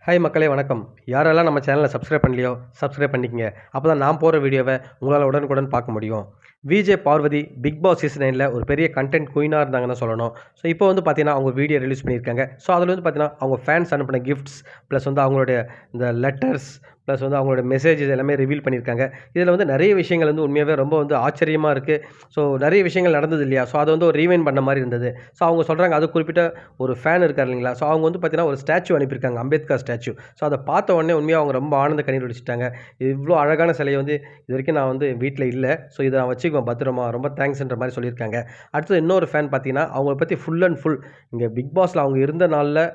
Hi மக்களே வணக்கம். யாரெல்லாம் நம்ம சேனலை சப்ஸ்கிரைப் பண்ணலையோ சப்ஸ்கிரைப் பண்ணிக்கங்க. அப்போ தான் நான் போடுற வீடியோவை உங்களால் உடனுக்குடன் பார்க்க முடியும். VJ Parvathy Bigg Boss season 9ல் ஒரு பெரிய கண்டென்ட் குயினாக இருந்தாங்கன்னு சொல்லணும். ஸோ இப்போ வந்து பார்த்தீங்கன்னா அவங்க வீடியோ ரிலீஸ் பண்ணியிருக்காங்க. ஸோ அதில் வந்து பார்த்தீங்கன்னா அவங்க ஃபேன்ஸ் அனுப்பின கிஃப்ட்ஸ் ப்ளஸ் வந்து அவங்களுடைய இந்த லெட்டர்ஸ் ப்ளஸ் வந்து அவங்களோட மெசேஜஸ் எல்லாமே ரிவீல் பண்ணியிருக்காங்க. இதில் வந்து நிறைய விஷயங்கள் வந்து உண்மையாகவே ரொம்ப வந்து ஆச்சரியமாக இருக்குது. ஸோ நிறைய விஷயங்கள் நடந்தது இல்லையா? ஸோ அதை வந்து ஒரு ரீவைண்ட் பண்ண மாதிரி இருந்தது. ஸோ அவங்க சொல்கிறாங்க அது குறிப்பிட்ட ஒரு ஃபேன் இருக்கார் இல்லைங்களா? ஸோ அவங்க வந்து பார்த்தீங்கன்னா ஒரு ஸ்டாச்சு அனுப்பியிருக்காங்க, அம்பேத்கர் ஸ்டாச்சு. ஸோ அதை பார்த்த உடனே உண்மையாக அவங்க ரொம்ப ஆனந்த கண்ணீர் வடிச்சிட்டாங்க. இவ்வளோ அழகான சிலையை வந்து இது வரைக்கும் நான் வந்து வீட்டில் இல்லை. ஸோ இதை நான் வச்சுக்குவேன் பத்திரமா, ரொம்ப தேங்க்ஸ்ன்ற மாதிரி சொல்லியிருக்காங்க. அடுத்தது இன்னொரு ஃபேன் பார்த்தீங்கன்னா அவங்கள பற்றி ஃபுல் அண்ட் ஃபுல் இங்கே பிக் பாஸில் அவங்க இருந்த நாளில்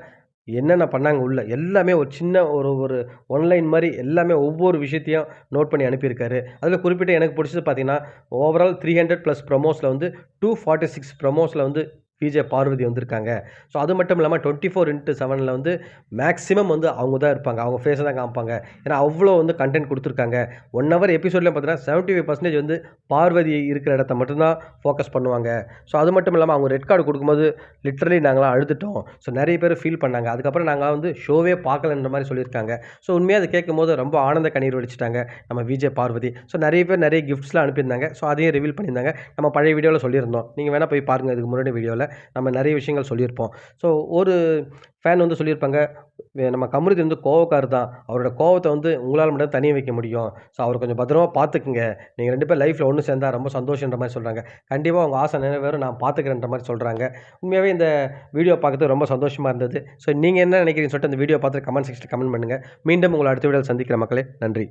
என்னென்ன பண்ணாங்க உள்ள எல்லாமே ஒரு சின்ன ஒரு ஒரு ஒன்லைன் மாதிரி எல்லாமே ஒவ்வொரு விஷயத்தையும் நோட் பண்ணி அனுப்பியிருக்காரு. அதில் குறிப்பிட்டு எனக்கு பிடிச்சது பார்த்தீங்கன்னா, ஓவரால் 300+ ப்ரமோஸில் வந்து 246 ப்ரமோஸில் வந்து விஜே பார்வதி வந்திருக்காங்க. ஸோ அது மட்டும் இல்லாமல் 24x7 வந்து மேக்ஸிமம் வந்து அவங்க தான் இருப்பாங்க. அவங்க ஃபேஸை தான் காமிப்பாங்க. ஏன்னா அவ்வளோ வந்து கண்டென்ட் கொடுத்துருக்காங்க. 1 ஹவர் எபிசோட்லேயும் பார்த்தீங்கன்னா 75% வந்து பார்வதி இருக்கிற இடத்த மட்டும்தான் ஃபோக்கஸ் பண்ணுவாங்க. ஸோ அது மட்டும் இல்லாமல் அவங்க ரெட் கார்டு கொடுக்கும்போது லிட்ரலி நாங்களாம் அழுதுட்டோம். ஸோ நிறைய பேர் ஃபீல் பண்ணாங்க. அதுக்கப்புறம் நாங்கள் வந்து ஷோவே பார்க்கலன்ற மாதிரி சொல்லியிருக்காங்க. ஸோ உண்மையாக அதை கேட்கும்போது ரொம்ப ஆனந்த கண்ணீர் வடிச்சிட்டாங்க நம்ம விஜே பார்வதி. ஸோ நிறைய பேர் நிறைய கிஃப்ட்ஸ்லாம் அனுப்பியிருந்தாங்க. ஸோ அதையும் ரிவீல் பண்ணியிருந்தாங்க. நம்ம பழைய வீடியோவில் சொல்லியிருந்தோம். நீங்கள் வேணால் போய் பாருங்கள். இதுக்கு முன்னாடி வீடியோவில் நம்ம நிறைய விஷயங்கள் சொல்லியிருப்போம். ஸோ ஒரு ஃபேன் வந்து சொல்லியிருப்பாங்க, நம்ம கமருதீன் வந்து கோவக்காரர் தான். அவரோட கோவத்தை வந்து உங்களால் மட்டும் தனிய வைக்க முடியும். ஸோ அவரை கொஞ்சம் பத்திரமா பார்த்துக்குங்க. நீங்கள் 2 பேரும் லைஃப்பில் ஒன்று சேர்ந்தா ரொம்ப சந்தோஷன்ற மாதிரி சொல்கிறாங்க. கண்டிப்பாக உங்கள் ஆசை நிறைவேறும், நான் பார்த்துக்கிறேன்ற மாதிரி சொல்கிறாங்க. உண்மையாகவே இந்த வீடியோ பார்க்கறது ரொம்ப சந்தோஷமாக இருந்தது. ஸோ நீங்கள் என்ன நினைக்கிறீங்கன்னு சொல்லிட்டு அந்த வீடியோ பார்த்துட்டு கமெண்ட் செக்ஷனில் கமெண்ட் பண்ணுங்கள். மீண்டும் உங்களை அடுத்த வீடியோவில் சந்திக்கிற மக்களே. நன்றி.